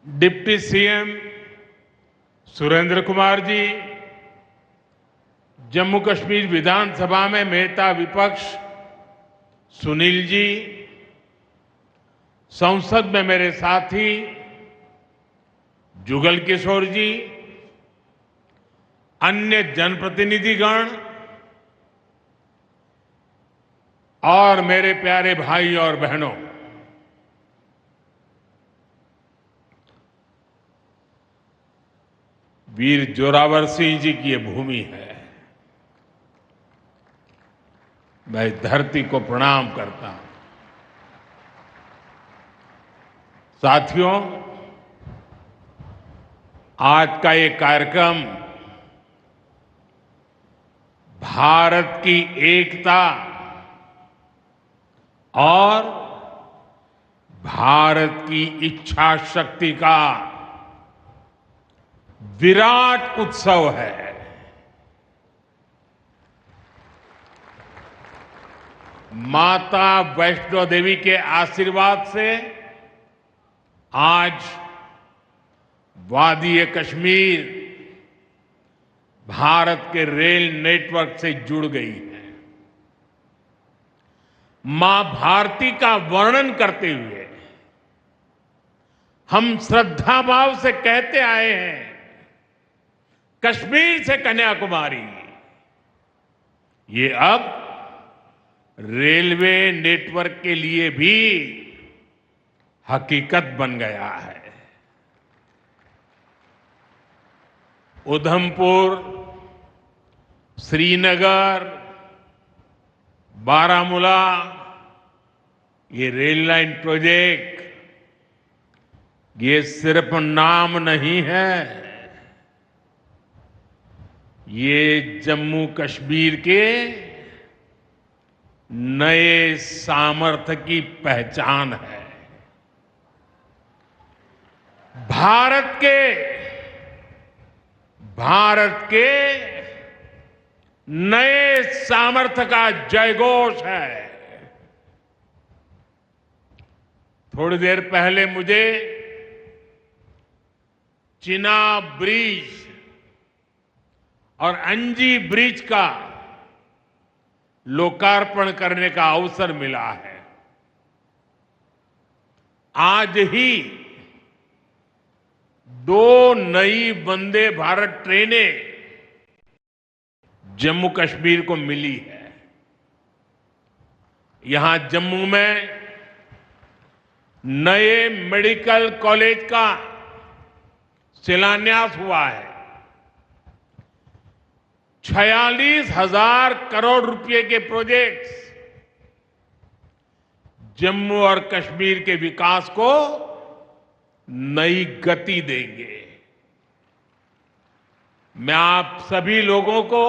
Deputy CM Surendra Kumar ji, Jammu Kashmir विधानसभा में नेता विपक्ष सुनील जी, संसद में मेरे साथी जुगल किशोर जी, अन्य जनप्रतिनिधिगण और मेरे प्यारे भाई और बहनों, वीर जोरावर सिंह जी की ये भूमि है। मैं धरती को प्रणाम करता हूं। साथियों, आज का ये कार्यक्रम भारत की एकता और भारत की इच्छा शक्ति का विराट उत्सव है। माता वैष्णो देवी के आशीर्वाद से आज वादी कश्मीर भारत के रेल नेटवर्क से जुड़ गई है। मां भारती का वर्णन करते हुए हम श्रद्धा भाव से कहते आए हैं, कश्मीर से कन्याकुमारी, ये अब रेलवे नेटवर्क के लिए भी हकीकत बन गया है। उधमपुर, श्रीनगर, बारामूला, ये रेल लाइन प्रोजेक्ट ये सिर्फ नाम नहीं है, ये जम्मू कश्मीर के नए सामर्थ्य की पहचान है। भारत के नए सामर्थ्य का जयघोष है। थोड़ी देर पहले मुझे चिनाब ब्रिज और अंजी ब्रिज का लोकार्पण करने का अवसर मिला है। आज ही 2 नई वंदे भारत ट्रेनें जम्मू कश्मीर को मिली है। यहां जम्मू में नए मेडिकल कॉलेज का शिलान्यास हुआ है। 46,000 करोड़ रुपए के प्रोजेक्ट्स जम्मू और कश्मीर के विकास को नई गति देंगे। मैं आप सभी लोगों को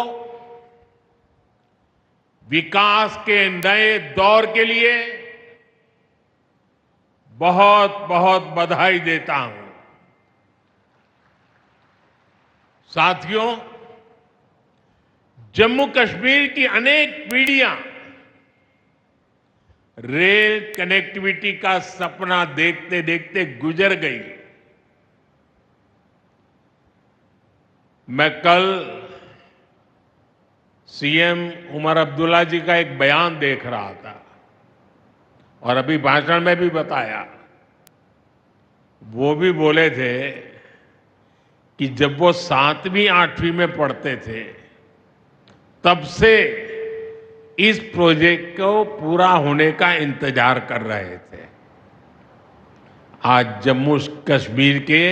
विकास के नए दौर के लिए बहुत बहुत बधाई देता हूं। साथियों, जम्मू कश्मीर की अनेक पीढ़ियां रेल कनेक्टिविटी का सपना देखते देखते गुजर गई। मैं कल सीएम उमर अब्दुल्ला जी का एक बयान देख रहा था और अभी भाषण में भी बताया। वो भी बोले थे कि जब वो 7वीं 8वीं में पढ़ते थे तब से इस प्रोजेक्ट को पूरा होने का इंतजार कर रहे थे। आज जम्मू कश्मीर के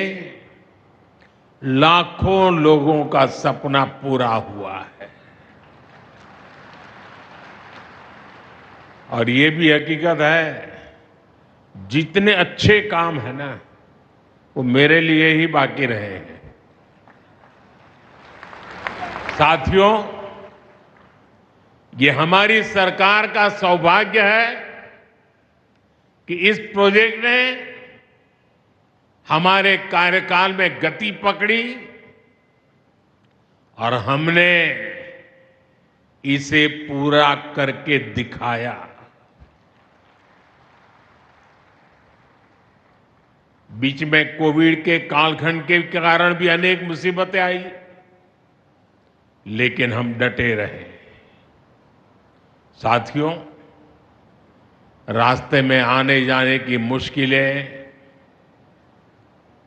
लाखों लोगों का सपना पूरा हुआ है। और ये भी हकीकत है, जितने अच्छे काम है ना, वो मेरे लिए ही बाकी रहे हैं। साथियों, ये हमारी सरकार का सौभाग्य है कि इस प्रोजेक्ट ने हमारे कार्यकाल में गति पकड़ी और हमने इसे पूरा करके दिखाया। बीच में कोविड के कालखंड के कारण भी अनेक मुसीबतें आई, लेकिन हम डटे रहे। साथियों, रास्ते में आने जाने की मुश्किलें,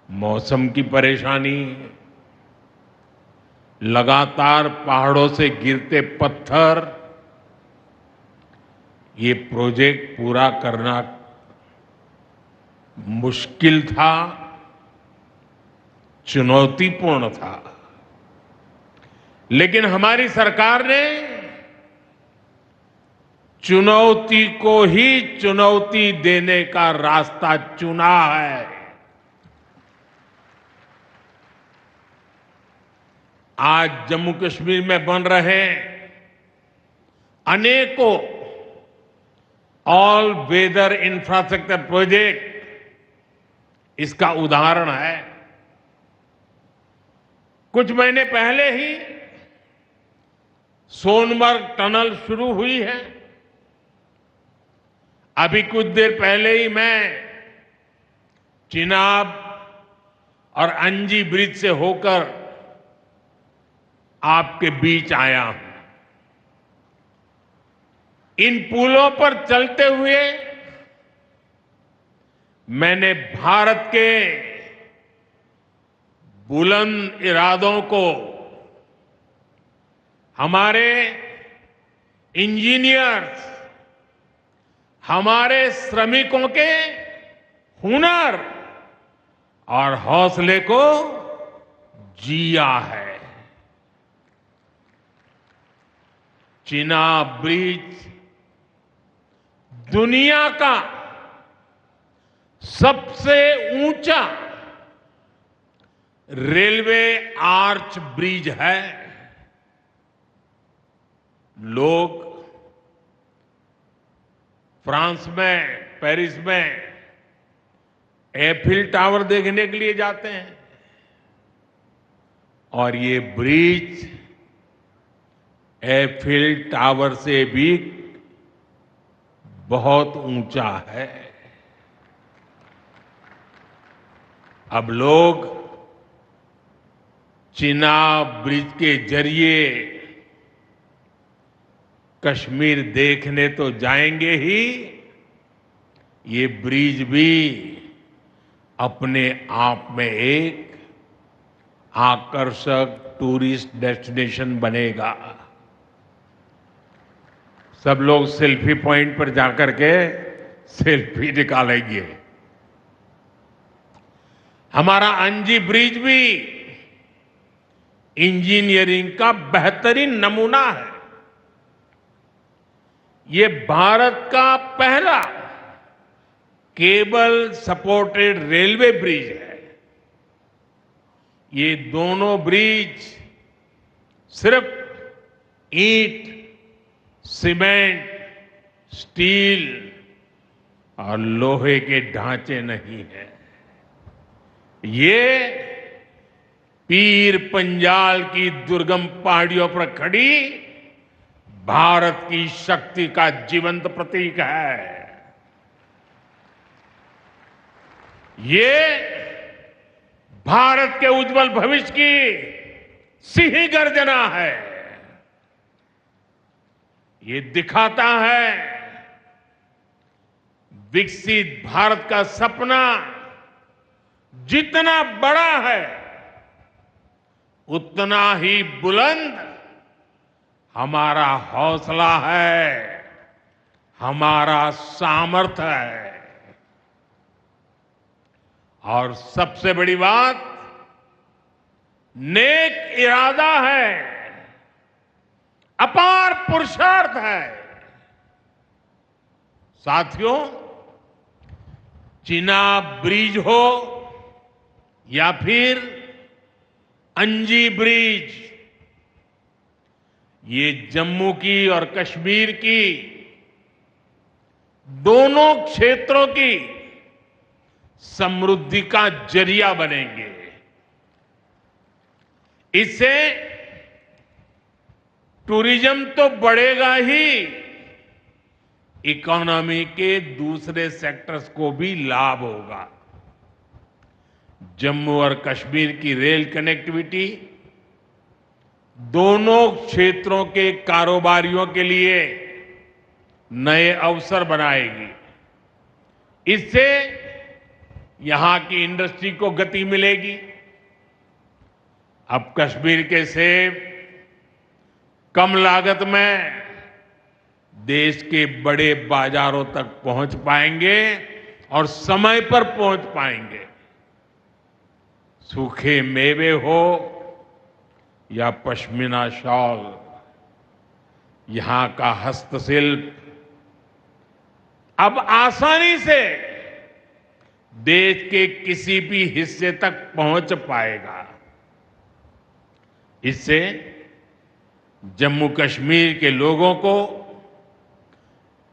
मौसम की परेशानी, लगातार पहाड़ों से गिरते पत्थर, ये प्रोजेक्ट पूरा करना मुश्किल था, चुनौतीपूर्ण था। लेकिन हमारी सरकार ने चुनौती को ही चुनौती देने का रास्ता चुना है। आज जम्मू कश्मीर में बन रहे अनेकों ऑल वेदर इंफ्रास्ट्रक्चर प्रोजेक्ट इसका उदाहरण है। कुछ महीने पहले ही सोनमर्ग टनल शुरू हुई है। अभी कुछ देर पहले ही मैं चिनाब और अंजी ब्रिज से होकर आपके बीच आया हूं। इन पुलों पर चलते हुए मैंने भारत के बुलंद इरादों को, हमारे इंजीनियर्स, हमारे श्रमिकों के हुनर और हौसले को जिया है। चिनाब ब्रिज दुनिया का सबसे ऊंचा रेलवे आर्च ब्रिज है। लोग फ्रांस में, पेरिस में एफिल टावर देखने के लिए जाते हैं, और ये ब्रिज एफिल टावर से भी बहुत ऊंचा है। अब लोग चिनाब ब्रिज के जरिए कश्मीर देखने तो जाएंगे ही, ये ब्रिज भी अपने आप में एक आकर्षक टूरिस्ट डेस्टिनेशन बनेगा। सब लोग सेल्फी पॉइंट पर जाकर के सेल्फी निकालेंगे। हमारा अंजी ब्रिज भी इंजीनियरिंग का बेहतरीन नमूना है। ये भारत का पहला केबल सपोर्टेड रेलवे ब्रिज है। ये दोनों ब्रिज सिर्फ ईंट, सीमेंट, स्टील और लोहे के ढांचे नहीं हैं। ये पीर पंजाल की दुर्गम पहाड़ियों पर खड़ी भारत की शक्ति का जीवंत प्रतीक है। ये भारत के उज्जवल भविष्य की सिंह गर्जना है। ये दिखाता है विकसित भारत का सपना जितना बड़ा है, उतना ही बुलंद हमारा हौसला है, हमारा सामर्थ्य है। और सबसे बड़ी बात, नेक इरादा है, अपार पुरुषार्थ है। साथियों, चिनाब ब्रिज हो या फिर अंजी ब्रिज, ये जम्मू की और कश्मीर की दोनों क्षेत्रों की समृद्धि का जरिया बनेंगे। इससे टूरिज्म तो बढ़ेगा ही, इकोनॉमी के दूसरे सेक्टर्स को भी लाभ होगा। जम्मू और कश्मीर की रेल कनेक्टिविटी दोनों क्षेत्रों के कारोबारियों के लिए नए अवसर बनाएगी। इससे यहां की इंडस्ट्री को गति मिलेगी। अब कश्मीर के सेब कम लागत में देश के बड़े बाजारों तक पहुंच पाएंगे और समय पर पहुंच पाएंगे। सूखे मेवे हो या पश्मीना शॉल, यहां का हस्तशिल्प अब आसानी से देश के किसी भी हिस्से तक पहुंच पाएगा। इससे जम्मू कश्मीर के लोगों को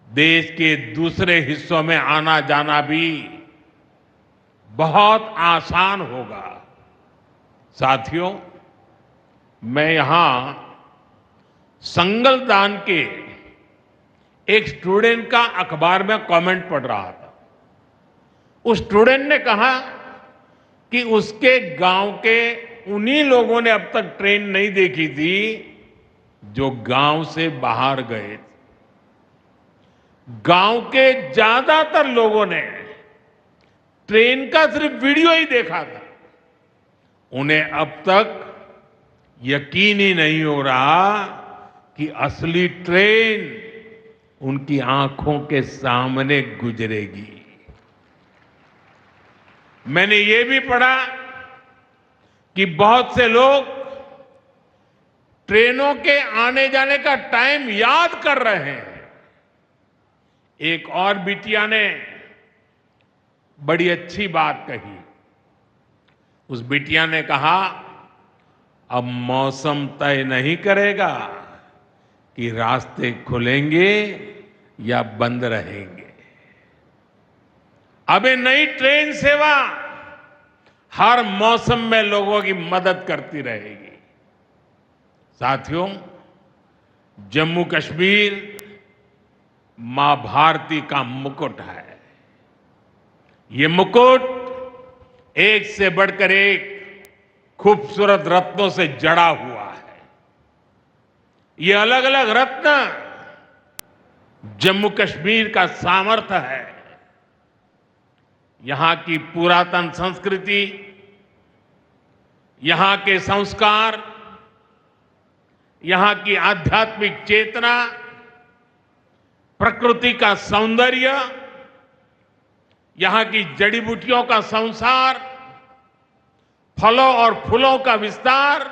देश के दूसरे हिस्सों में आना जाना भी बहुत आसान होगा। साथियों, मैं यहां संगलदान के एक स्टूडेंट का अखबार में कमेंट पढ़ रहा था। उस स्टूडेंट ने कहा कि उसके गांव के उन्हीं लोगों ने अब तक ट्रेन नहीं देखी थी जो गांव से बाहर गए थे। गांव के ज्यादातर लोगों ने ट्रेन का सिर्फ वीडियो ही देखा था। उन्हें अब तक यकीन ही नहीं हो रहा कि असली ट्रेन उनकी आंखों के सामने गुजरेगी। मैंने ये भी पढ़ा कि बहुत से लोग ट्रेनों के आने जाने का टाइम याद कर रहे हैं। एक और बिटिया ने बड़ी अच्छी बात कही। उस बिटिया ने कहा, अब मौसम तय नहीं करेगा कि रास्ते खुलेंगे या बंद रहेंगे। अब ये नई ट्रेन सेवा हर मौसम में लोगों की मदद करती रहेगी। साथियों, जम्मू कश्मीर मां भारती का मुकुट है। ये मुकुट एक से बढ़कर एक खूबसूरत रत्नों से जड़ा हुआ है। ये अलग अलग रत्न जम्मू कश्मीर का सामर्थ्य है। यहां की पुरातन संस्कृति, यहां के संस्कार, यहां की आध्यात्मिक चेतना, प्रकृति का सौंदर्य, यहां की जड़ी बूटियों का संसार, फलों और फूलों का विस्तार,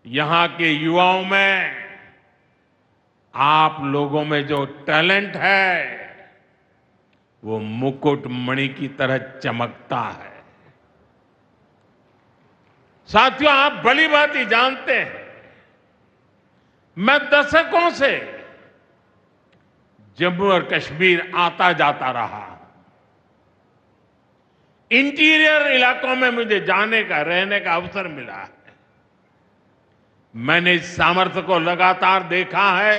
यहां के युवाओं में आप लोगों में जो टैलेंट है वो मुकुट मणि की तरह चमकता है। साथियों, आप भली भांति जानते हैं, मैं दशकों से जम्मू और कश्मीर आता जाता रहा। इंटीरियर इलाकों में मुझे जाने का, रहने का अवसर मिला है। मैंने इस सामर्थ्य को लगातार देखा है,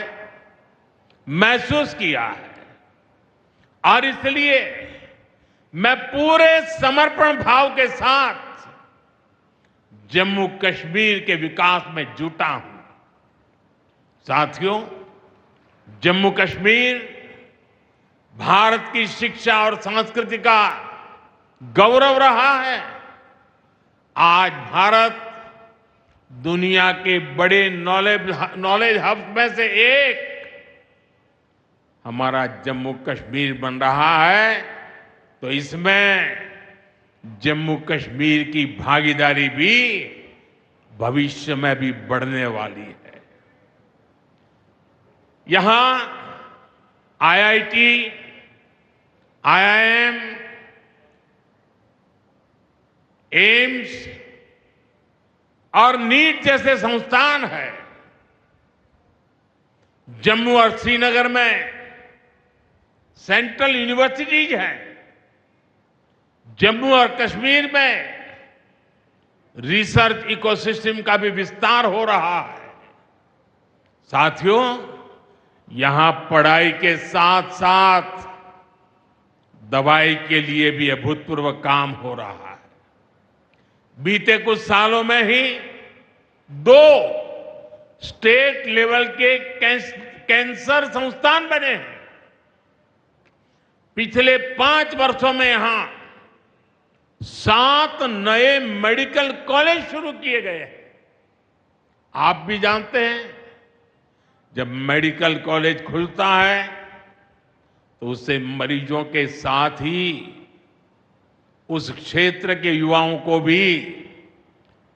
महसूस किया है, और इसलिए मैं पूरे समर्पण भाव के साथ जम्मू कश्मीर के विकास में जुटा हूं। साथियों, जम्मू कश्मीर भारत की शिक्षा और संस्कृति का गौरव रहा है। आज भारत दुनिया के बड़े नॉलेज हब में से एक हमारा जम्मू कश्मीर बन रहा है, तो इसमें जम्मू कश्मीर की भागीदारी भी भविष्य में भी बढ़ने वाली है। यहां आईआईटी, आईआईएम, एम्स और नीट जैसे संस्थान है। जम्मू और श्रीनगर में सेंट्रल यूनिवर्सिटीज हैं। जम्मू और कश्मीर में रिसर्च इकोसिस्टम का भी विस्तार हो रहा है। साथियों, यहां पढ़ाई के साथ साथ दवाई के लिए भी अभूतपूर्व काम हो रहा है। बीते कुछ सालों में ही 2 स्टेट लेवल के कैंसर संस्थान बने हैं। पिछले 5 वर्षों में यहां 7 नए मेडिकल कॉलेज शुरू किए गए हैं। आप भी जानते हैं, जब मेडिकल कॉलेज खुलता है तो उससे मरीजों के साथ ही उस क्षेत्र के युवाओं को भी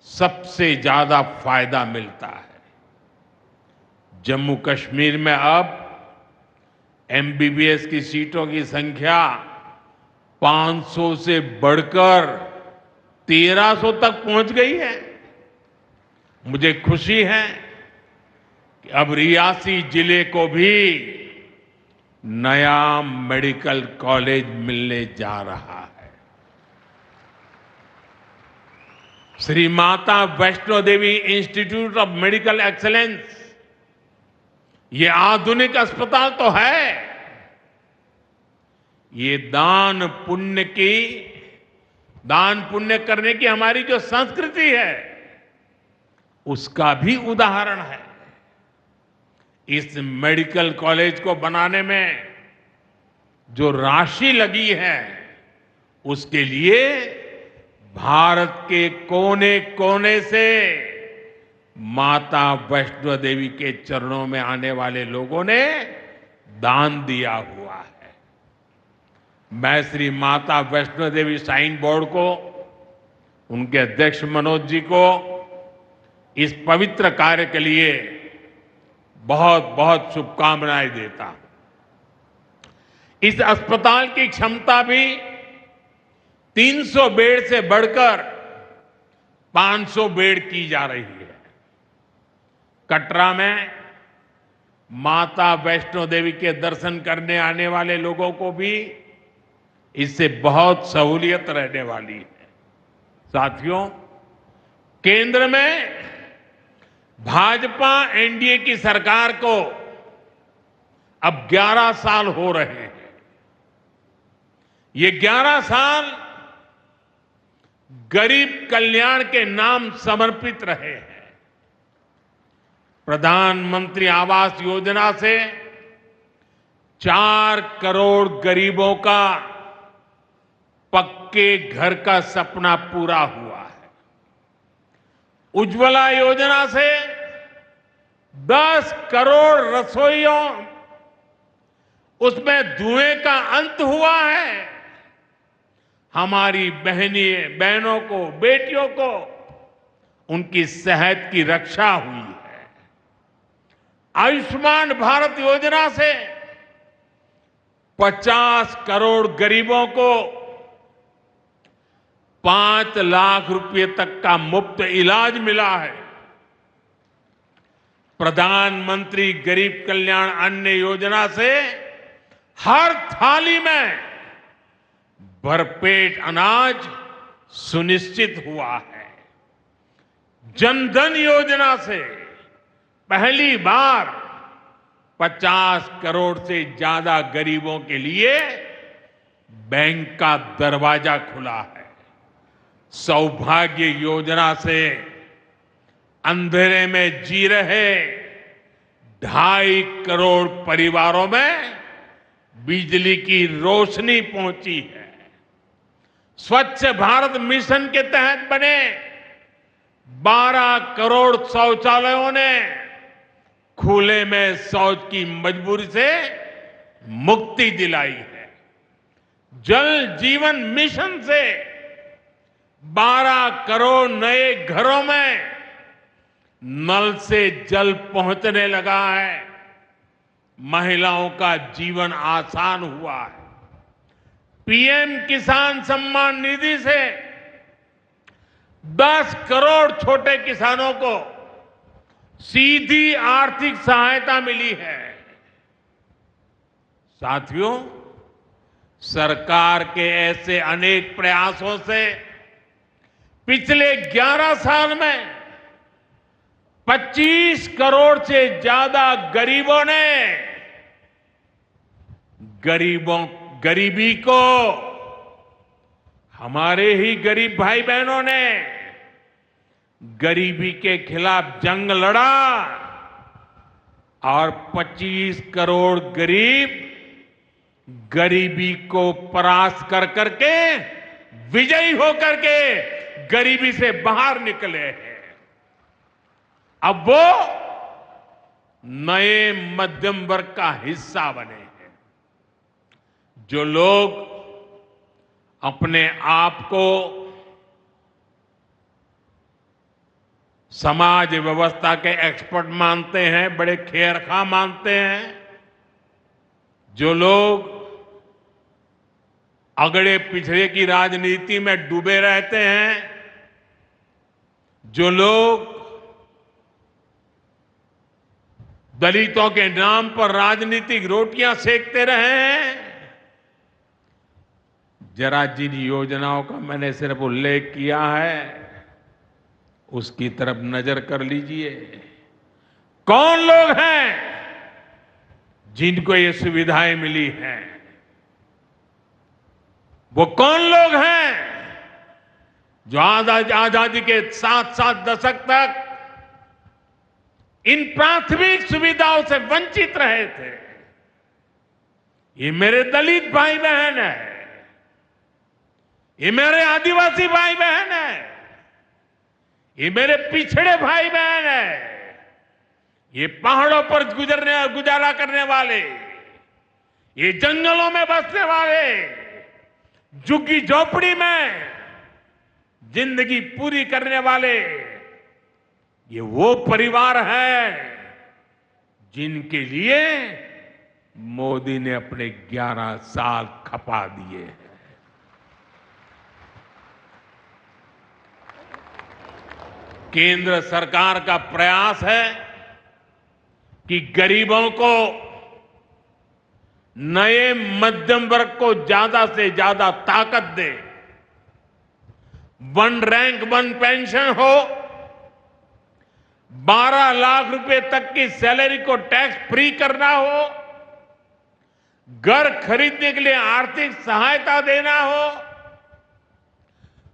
सबसे ज्यादा फायदा मिलता है। जम्मू कश्मीर में अब एमबीबीएस की सीटों की संख्या 500 से बढ़कर 1300 तक पहुंच गई है। मुझे खुशी है कि अब रियासी जिले को भी नया मेडिकल कॉलेज मिलने जा रहा है। Shri Mata Vaishno Devi institute of medical excellence, ये आधुनिक अस्पताल तो है, ये दान पुण्य करने की हमारी जो संस्कृति है उसका भी उदाहरण है। इस मेडिकल कॉलेज को बनाने में जो राशि लगी है उसके लिए भारत के कोने कोने से माता वैष्णो देवी के चरणों में आने वाले लोगों ने दान दिया हुआ है। मैं श्री माता वैष्णो देवी श्राइन बोर्ड को, उनके अध्यक्ष मनोज जी को इस पवित्र कार्य के लिए बहुत बहुत शुभकामनाएं देता हूं। इस अस्पताल की क्षमता भी 300 बेड से बढ़कर 500 बेड की जा रही है। कटरा में माता वैष्णो देवी के दर्शन करने आने वाले लोगों को भी इससे बहुत सहूलियत रहने वाली है। साथियों, केंद्र में भाजपा एनडीए की सरकार को अब 11 साल हो रहे हैं। ये 11 साल गरीब कल्याण के नाम समर्पित रहे हैं। प्रधानमंत्री आवास योजना से 4 करोड़ गरीबों का पक्के घर का सपना पूरा हुआ है। उज्ज्वला योजना से 10 करोड़ रसोइयों, उसमें धुएं का अंत हुआ है। हमारी बहनों को, बेटियों को उनकी सेहत की रक्षा हुई है। आयुष्मान भारत योजना से 50 करोड़ गरीबों को 5 लाख रुपए तक का मुफ्त इलाज मिला है। प्रधानमंत्री गरीब कल्याण अन्न योजना से हर थाली में भरपेट अनाज सुनिश्चित हुआ है। जनधन योजना से पहली बार 50 करोड़ से ज्यादा गरीबों के लिए बैंक का दरवाजा खुला है। सौभाग्य योजना से अंधेरे में जी रहे 2.5 करोड़ परिवारों में बिजली की रोशनी पहुंची है। स्वच्छ भारत मिशन के तहत बने 12 करोड़ शौचालयों ने खुले में शौच की मजबूरी से मुक्ति दिलाई है। जल जीवन मिशन से 12 करोड़ नए घरों में नल से जल पहुंचने लगा है। महिलाओं का जीवन आसान हुआ है। पीएम किसान सम्मान निधि से 10 करोड़ छोटे किसानों को सीधी आर्थिक सहायता मिली है। साथियों, सरकार के ऐसे अनेक प्रयासों से पिछले 11 साल में 25 करोड़ से ज्यादा गरीबों ने गरीबी को, हमारे ही गरीब भाई बहनों ने गरीबी के खिलाफ जंग लड़ा और 25 करोड़ गरीब गरीबी को परास्त कर करके विजयी होकर के गरीबी से बाहर निकले हैं। अब वो नए मध्यम वर्ग का हिस्सा बने हैं। जो लोग अपने आप को समाज व्यवस्था के एक्सपर्ट मानते हैं, बड़े खेरखा मानते हैं, जो लोग अगड़े पिछड़े की राजनीति में डूबे रहते हैं, जो लोग दलितों के नाम पर राजनीतिक रोटियां सेकते रहे हैं, जरा जिन योजनाओं का मैंने सिर्फ उल्लेख किया है उसकी तरफ नजर कर लीजिए। कौन लोग हैं जिनको ये सुविधाएं मिली हैं? वो कौन लोग हैं जो आजादी के 7 दशक तक इन प्राथमिक सुविधाओं से वंचित रहे थे? ये मेरे दलित भाई बहन है, ये मेरे आदिवासी भाई बहन है, ये मेरे पिछड़े भाई बहन है, ये पहाड़ों पर गुजारा करने वाले, ये जंगलों में बसने वाले, झुग्गी झोपड़ी में जिंदगी पूरी करने वाले, ये वो परिवार है जिनके लिए मोदी ने अपने 11 साल खपा दिए हैं। केंद्र सरकार का प्रयास है कि गरीबों को, नए मध्यम वर्ग को ज्यादा से ज्यादा ताकत दे। 1 रैंक 1 पेंशन हो, 12 लाख रुपए तक की सैलरी को टैक्स फ्री करना हो, घर खरीदने के लिए आर्थिक सहायता देना हो,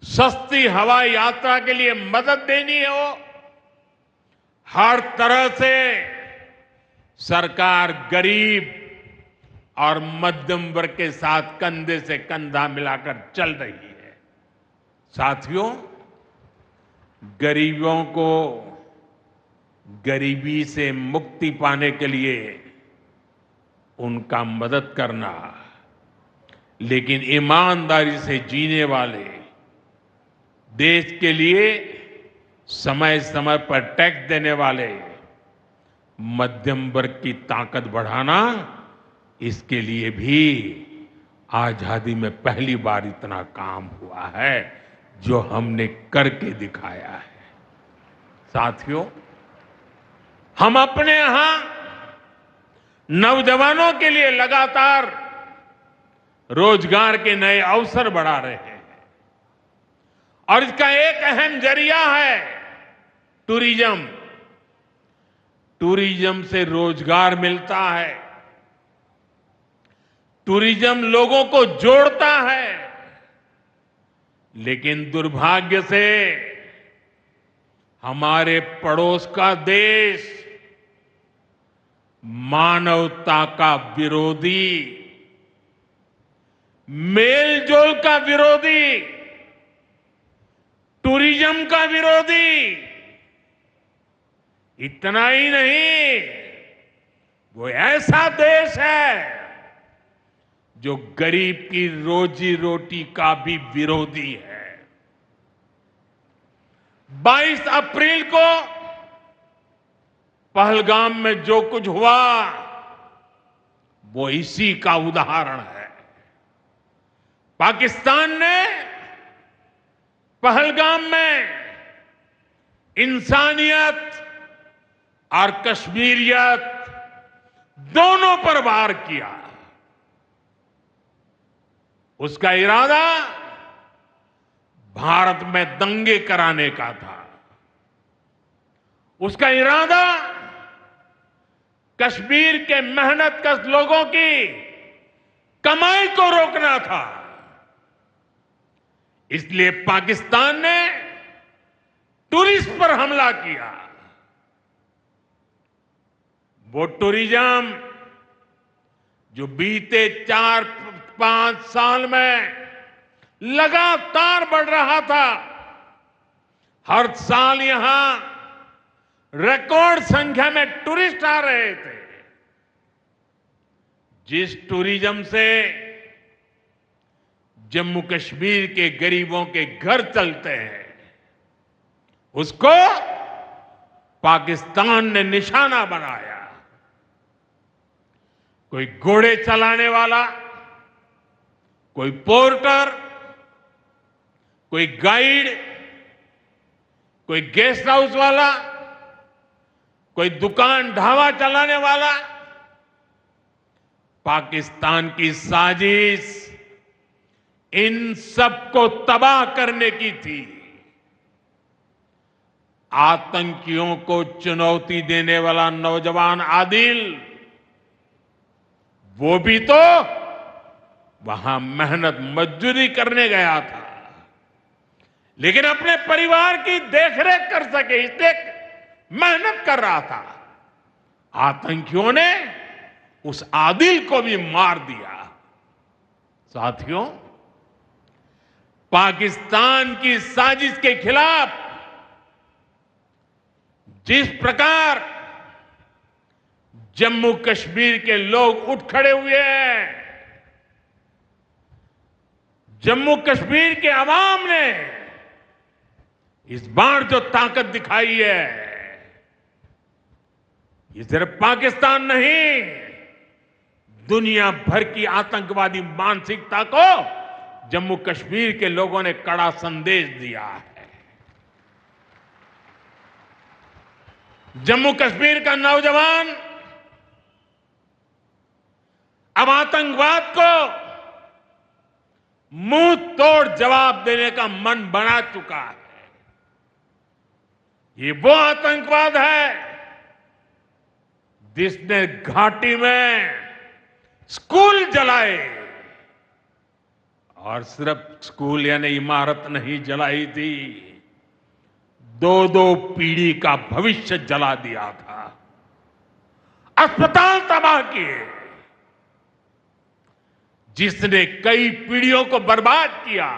सस्ती हवाई यात्रा के लिए मदद देनी हो, हर तरह से सरकार गरीब और मध्यम वर्ग के साथ कंधे से कंधा मिलाकर चल रही है। साथियों, गरीबों को गरीबी से मुक्ति पाने के लिए उनका मदद करना, लेकिन ईमानदारी से जीने वाले, देश के लिए समय समय पर टैक्स देने वाले मध्यम वर्ग की ताकत बढ़ाना, इसके लिए भी आजादी में पहली बार इतना काम हुआ है जो हमने करके दिखाया है। साथियों, हम अपने यहां नौजवानों के लिए लगातार रोजगार के नए अवसर बढ़ा रहे हैं और इसका एक अहम जरिया है टूरिज्म। टूरिज्म से रोजगार मिलता है, टूरिज्म लोगों को जोड़ता है, लेकिन दुर्भाग्य से हमारे पड़ोस का देश मानवता का विरोधी, मेलजोल का विरोधी, टूरिज्म का विरोधी, इतना ही नहीं, वो ऐसा देश है जो गरीब की रोजी रोटी का भी विरोधी है। 22 अप्रैल को पहलगाम में जो कुछ हुआ वो इसी का उदाहरण है। पाकिस्तान ने पहलगाम में इंसानियत और कश्मीरियत दोनों पर वार किया। उसका इरादा भारत में दंगे कराने का था। उसका इरादा कश्मीर के मेहनतकश लोगों की कमाई को रोकना था। इसलिए पाकिस्तान ने टूरिस्ट पर हमला किया। वो टूरिज्म जो बीते 4-5 साल में लगातार बढ़ रहा था, हर साल यहां रिकॉर्ड संख्या में टूरिस्ट आ रहे थे। जिस टूरिज्म से जम्मू कश्मीर के गरीबों के घर चलते हैं, उसको पाकिस्तान ने निशाना बनाया। कोई घोड़े चलाने वाला, कोई पोर्टर, कोई गाइड, कोई गेस्ट हाउस वाला, कोई दुकान ढाबा चलाने वाला, पाकिस्तान की साजिश इन सबको तबाह करने की थी। आतंकियों को चुनौती देने वाला नौजवान आदिल, वो भी तो वहां मेहनत मजदूरी करने गया था, लेकिन अपने परिवार की देखरेख कर सके इसलिए मेहनत कर रहा था। आतंकियों ने उस आदिल को भी मार दिया। साथियों, पाकिस्तान की साजिश के खिलाफ जिस प्रकार जम्मू कश्मीर के लोग उठ खड़े हुए हैं, जम्मू कश्मीर के अवाम ने इस बार जो ताकत दिखाई है, ये सिर्फ पाकिस्तान नहीं, दुनिया भर की आतंकवादी मानसिकता को जम्मू कश्मीर के लोगों ने कड़ा संदेश दिया है। जम्मू कश्मीर का नौजवान अब आतंकवाद को मुंह तोड़ जवाब देने का मन बना चुका है। ये वो आतंकवाद है जिसने घाटी में स्कूल जलाए, और सिर्फ स्कूल यानी इमारत नहीं जलाई थी, 2-2 पीढ़ी का भविष्य जला दिया था, अस्पताल तबाह किए, जिसने कई पीढ़ियों को बर्बाद किया।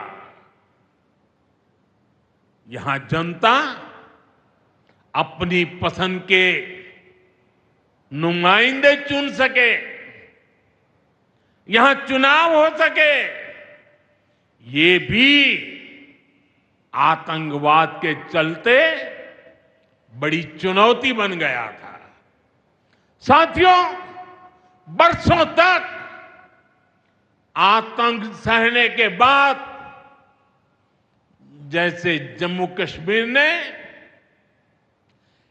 यहां जनता अपनी पसंद के नुमाइंदे चुन सके, यहां चुनाव हो सके, ये भी आतंकवाद के चलते बड़ी चुनौती बन गया था। साथियों, बरसों तक आतंक सहने के बाद जैसे जम्मू कश्मीर ने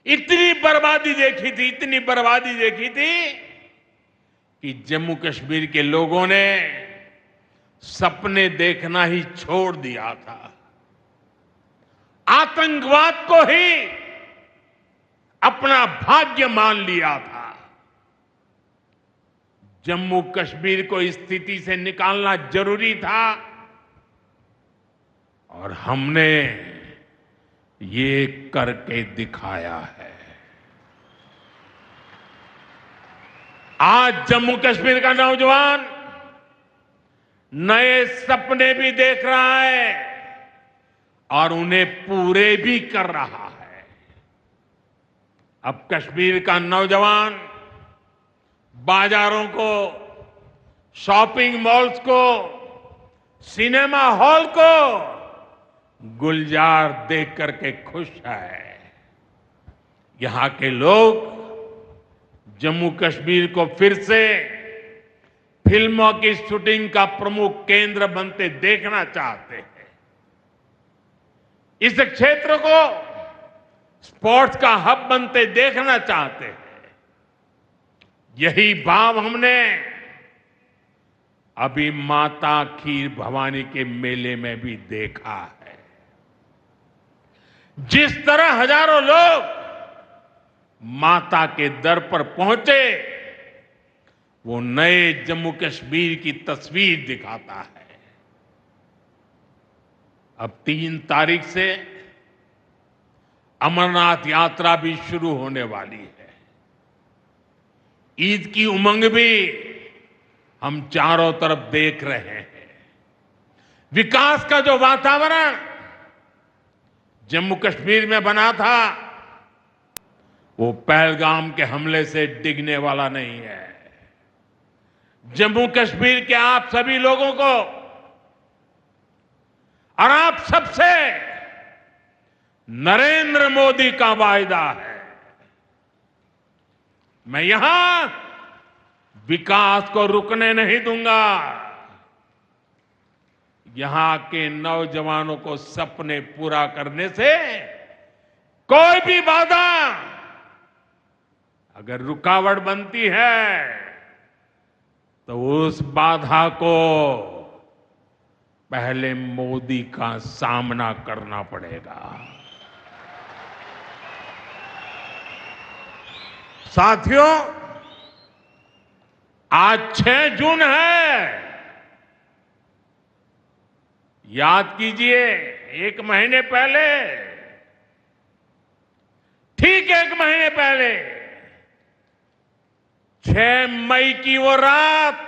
इतनी बर्बादी देखी थी, इतनी बर्बादी देखी थी कि जम्मू कश्मीर के लोगों ने सपने देखना ही छोड़ दिया था। आतंकवाद को ही अपना भाग्य मान लिया था। जम्मू कश्मीर को इस स्थिति से निकालना जरूरी था, और हमने ये करके दिखाया है। आज जम्मू कश्मीर का नौजवान नए सपने भी देख रहा है और उन्हें पूरे भी कर रहा है। अब कश्मीर का नौजवान बाजारों को, शॉपिंग मॉल्स को, सिनेमा हॉल को गुलजार देख करके खुश है। यहां के लोग जम्मू कश्मीर को फिर से फिल्मों की शूटिंग का प्रमुख केंद्र बनते देखना चाहते हैं। इस क्षेत्र को स्पोर्ट्स का हब बनते देखना चाहते हैं। यही भाव हमने अभी माता खीर भवानी के मेले में भी देखा है। जिस तरह हजारों लोग माता के दर पर पहुंचे, वो नए जम्मू कश्मीर की तस्वीर दिखाता है। अब 3 तारीख से अमरनाथ यात्रा भी शुरू होने वाली है। ईद की उमंग भी हम चारों तरफ देख रहे हैं। विकास का जो वातावरण जम्मू कश्मीर में बना था, वो पहलगाम के हमले से डिगने वाला नहीं है। जम्मू कश्मीर के आप सभी लोगों को और आप सबसे नरेंद्र मोदी का वायदा है। मैं यहां विकास को रुकने नहीं दूंगा। यहां के नौजवानों को सपने पूरा करने से कोई भी बाधा अगर रुकावट बनती है तो उस बाधा को पहले मोदी का सामना करना पड़ेगा। साथियों, आज 6 जून है। याद कीजिए, एक महीने पहले, ठीक 1 महीने पहले 6 मई की वो रात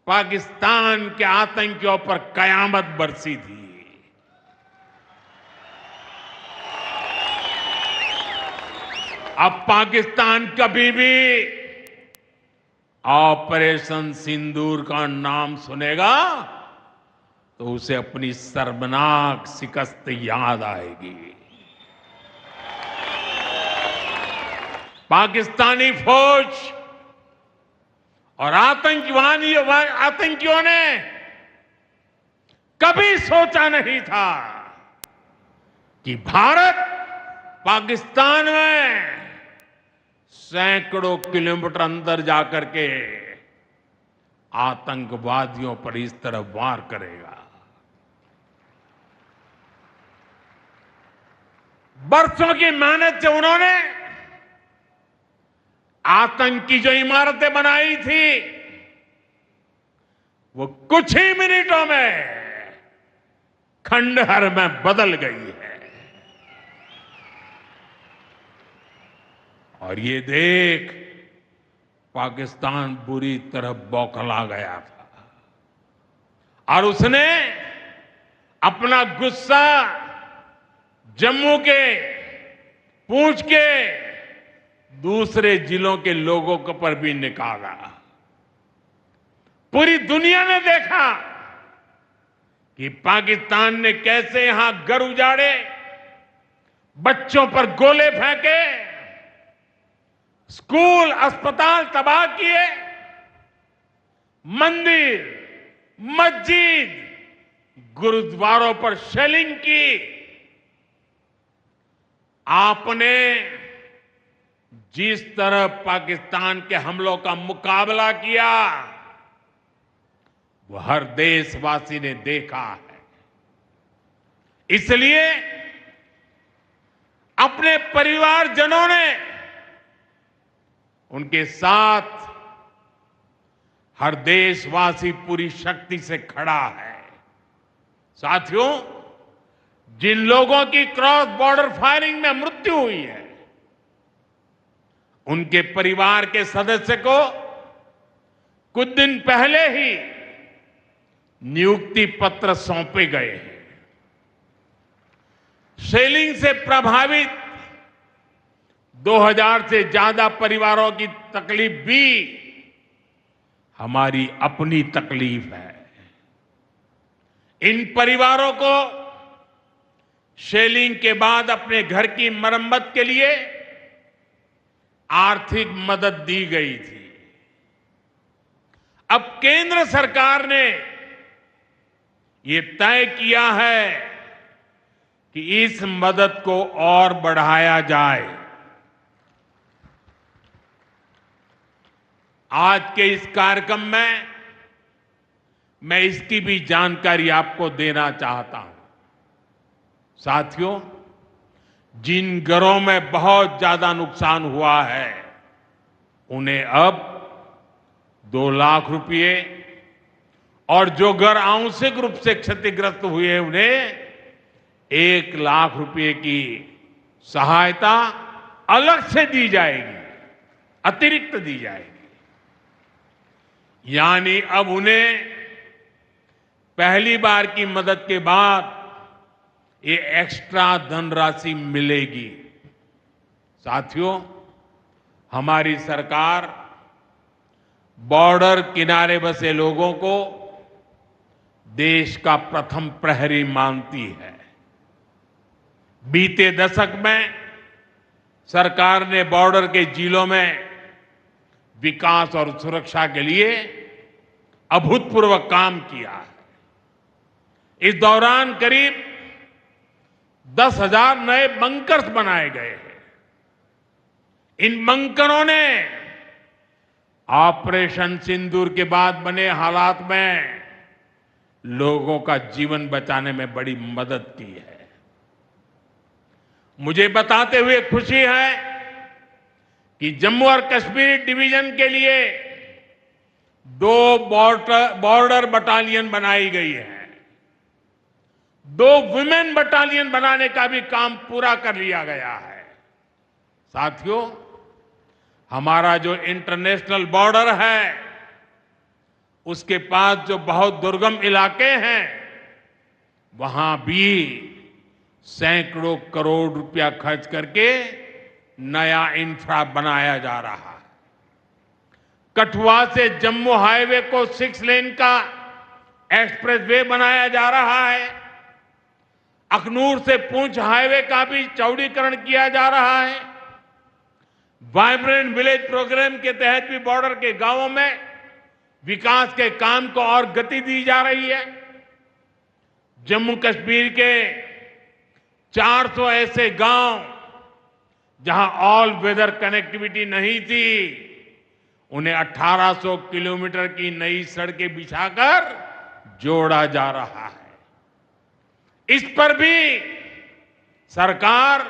पाकिस्तान के आतंकियों पर कयामत बरसी थी। अब पाकिस्तान कभी भी ऑपरेशन सिंदूर का नाम सुनेगा तो उसे अपनी शर्मनाक शिकस्त याद आएगी। पाकिस्तानी फौज और आतंकियों ने कभी सोचा नहीं था कि भारत पाकिस्तान में सैकड़ों किलोमीटर अंदर जाकर के आतंकवादियों पर इस तरह वार करेगा। बरसों की मेहनत से उन्होंने आतंकी जो इमारतें बनाई थी वो कुछ ही मिनटों में खंडहर में बदल गई है। और ये देख पाकिस्तान बुरी तरह बौखला गया था और उसने अपना गुस्सा जम्मू के, पूंछ के दूसरे जिलों के लोगों के पर भी निकाला। पूरी दुनिया ने देखा कि पाकिस्तान ने कैसे यहां घर उजाड़े, बच्चों पर गोले फेंके, स्कूल अस्पताल तबाह किए, मंदिर, मस्जिद, गुरुद्वारों पर शेलिंग की। आपने जिस तरह पाकिस्तान के हमलों का मुकाबला किया वो हर देशवासी ने देखा है। इसलिए अपने परिवारजनों ने उनके साथ हर देशवासी पूरी शक्ति से खड़ा है। साथियों, जिन लोगों की क्रॉस बॉर्डर फायरिंग में मृत्यु हुई है उनके परिवार के सदस्य को कुछ दिन पहले ही नियुक्ति पत्र सौंपे गए हैं। शेलिंग से प्रभावित 2000 से ज्यादा परिवारों की तकलीफ भी हमारी अपनी तकलीफ है। इन परिवारों को शेलिंग के बाद अपने घर की मरम्मत के लिए आर्थिक मदद दी गई थी। अब केंद्र सरकार ने ये तय किया है कि इस मदद को और बढ़ाया जाए। आज के इस कार्यक्रम में मैं इसकी भी जानकारी आपको देना चाहता हूं। साथियों, जिन घरों में बहुत ज्यादा नुकसान हुआ है उन्हें अब 2 लाख रुपए और जो घर आंशिक रूप से क्षतिग्रस्त हुए उन्हें 1 लाख रुपए की सहायता अलग से दी जाएगी, अतिरिक्त दी जाएगी। यानी अब उन्हें पहली बार की मदद के बाद ये एक्स्ट्रा धनराशि मिलेगी। साथियों, हमारी सरकार बॉर्डर किनारे बसे लोगों को देश का प्रथम प्रहरी मानती है। बीते दशक में सरकार ने बॉर्डर के जिलों में विकास और सुरक्षा के लिए अभूतपूर्व काम किया है। इस दौरान करीब 10,000 नए बंकर्स बनाए गए हैं। इन बंकरों ने ऑपरेशन सिंदूर के बाद बने हालात में लोगों का जीवन बचाने में बड़ी मदद की है। मुझे बताते हुए खुशी है कि जम्मू और कश्मीर डिवीजन के लिए 2 बॉर्डर बटालियन बनाई गई है। 2 वुमेन बटालियन बनाने का भी काम पूरा कर लिया गया है। साथियों, हमारा जो इंटरनेशनल बॉर्डर है, उसके पास जो बहुत दुर्गम इलाके हैं, वहां भी सैकड़ों करोड़ रुपया खर्च करके नया इंफ्रा बनाया जा रहा है। कठुआ से जम्मू हाईवे को 6 लेन का एक्सप्रेसवे बनाया जा रहा है। अखनूर से पुंछ हाईवे का भी चौड़ीकरण किया जा रहा है। वाइब्रेंट विलेज प्रोग्राम के तहत भी बॉर्डर के गांवों में विकास के काम को और गति दी जा रही है। जम्मू कश्मीर के 400 ऐसे गांव जहां ऑल वेदर कनेक्टिविटी नहीं थी, उन्हें 1800 किलोमीटर की नई सड़कें बिछाकर जोड़ा जा रहा है। इस पर भी सरकार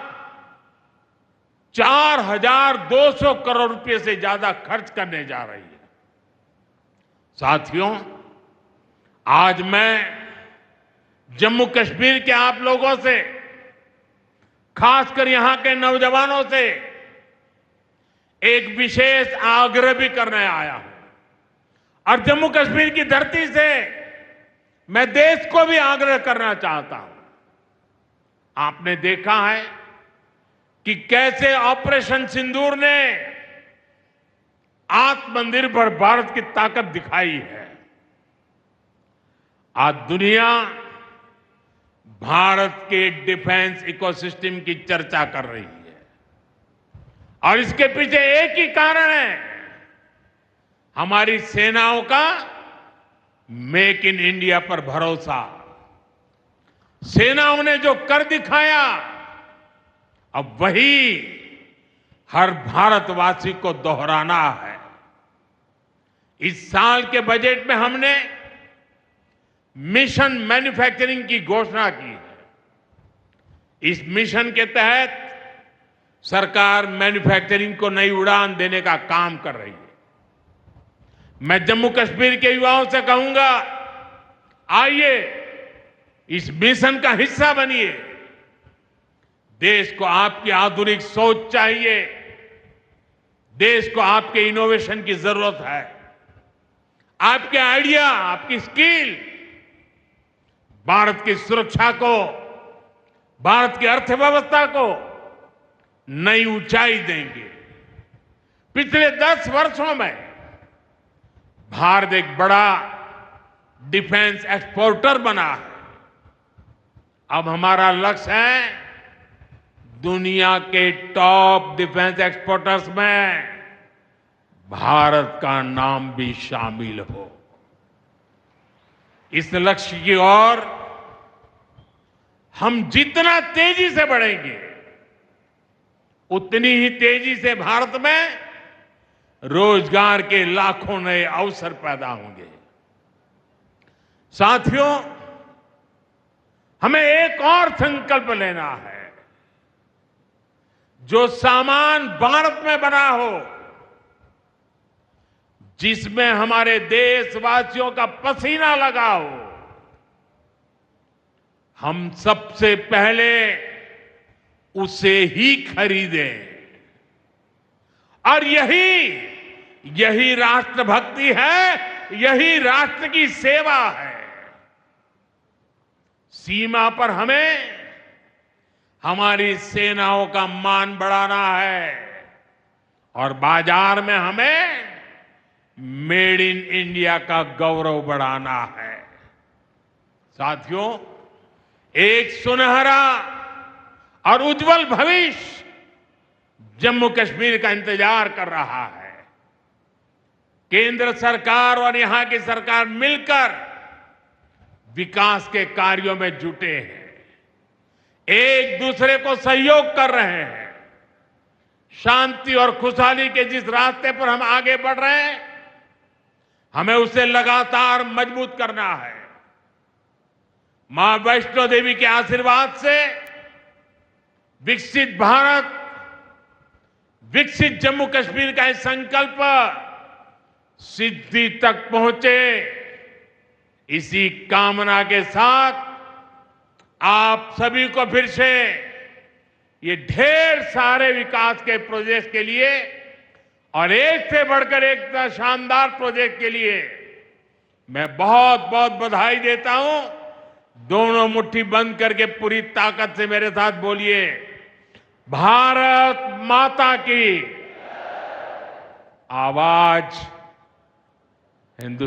4,200 करोड़ रुपए से ज्यादा खर्च करने जा रही है। साथियों, आज मैं जम्मू कश्मीर के आप लोगों से, खासकर यहां के नौजवानों से एक विशेष आग्रह भी करने आया हूं। और जम्मू कश्मीर की धरती से मैं देश को भी आग्रह करना चाहता हूं। आपने देखा है कि कैसे ऑपरेशन सिंदूर ने आत्मनिर्भर भारत की ताकत दिखाई है। आज दुनिया भारत के डिफेंस इकोसिस्टम की चर्चा कर रही है और इसके पीछे एक ही कारण है, हमारी सेनाओं का मेक इन इंडिया पर भरोसा। सेनाओं ने जो कर दिखाया, अब वही हर भारतवासी को दोहराना है। इस साल के बजट में हमने मिशन मैन्युफैक्चरिंग की घोषणा की है। इस मिशन के तहत सरकार मैन्युफैक्चरिंग को नई उड़ान देने का काम कर रही है। मैं जम्मू कश्मीर के युवाओं से कहूंगा, आइए इस मिशन का हिस्सा बनिए। देश को आपकी आधुनिक सोच चाहिए, देश को आपके इनोवेशन की जरूरत है। आपके आइडिया, आपकी स्किल भारत की सुरक्षा को, भारत की अर्थव्यवस्था को नई ऊंचाई देंगे। पिछले 10 वर्षों में भारत एक बड़ा डिफेंस एक्सपोर्टर बना है। अब हमारा लक्ष्य है दुनिया के टॉप डिफेंस एक्सपोर्टर्स में भारत का नाम भी शामिल हो। इस लक्ष्य की ओर हम जितना तेजी से बढ़ेंगे, उतनी ही तेजी से भारत में रोजगार के लाखों नए अवसर पैदा होंगे। साथियों, हमें एक और संकल्प लेना है। जो सामान भारत में बना हो, जिसमें हमारे देशवासियों का पसीना लगा हो, हम सबसे पहले उसे ही खरीदें। और यही राष्ट्रभक्ति है, यही राष्ट्र की सेवा है। सीमा पर हमें हमारी सेनाओं का मान बढ़ाना है और बाजार में हमें मेड इन इंडिया का गौरव बढ़ाना है। साथियों, एक सुनहरा और उज्जवल भविष्य जम्मू कश्मीर का इंतजार कर रहा है। केंद्र सरकार और यहां की सरकार मिलकर विकास के कार्यों में जुटे हैं, एक दूसरे को सहयोग कर रहे हैं। शांति और खुशहाली के जिस रास्ते पर हम आगे बढ़ रहे हैं, हमें उसे लगातार मजबूत करना है। मां वैष्णो देवी के आशीर्वाद से विकसित भारत, विकसित जम्मू कश्मीर का यह संकल्प सिद्धि तक पहुंचे, इसी कामना के साथ आप सभी को फिर से ये ढेर सारे विकास के प्रोजेक्ट के लिए और एक से बढ़कर एक शानदार प्रोजेक्ट के लिए मैं बहुत बहुत बधाई देता हूं। दोनों मुट्ठी बंद करके पूरी ताकत से मेरे साथ बोलिए, भारत माता की। आवाज हिंदुस्तान